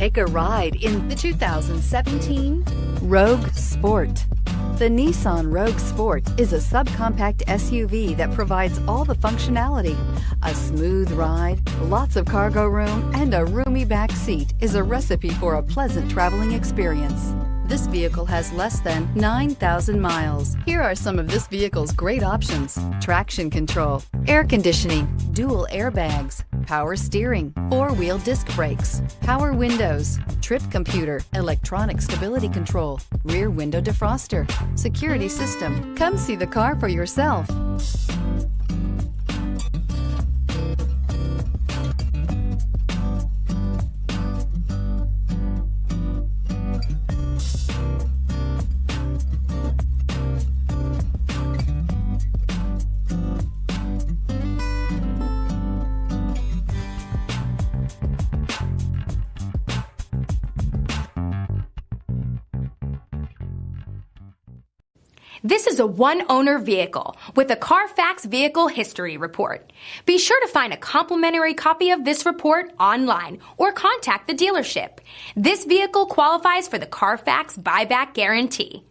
Take a ride in the 2017 Rogue Sport. The Nissan Rogue Sport is a subcompact SUV that provides all the functionality. A smooth ride, lots of cargo room, and a roomy back seat is a recipe for a pleasant traveling experience. This vehicle has less than 9,000 miles. Here are some of this vehicle's great options: traction control, air conditioning, dual airbags, power steering, four-wheel disc brakes, power windows, trip computer, electronic stability control, rear window defroster, security system. Come see the car for yourself. This is a one-owner vehicle with a CARFAX Vehicle History Report. Be sure to find a complimentary copy of this report online or contact the dealership. This vehicle qualifies for the CARFAX Buyback Guarantee.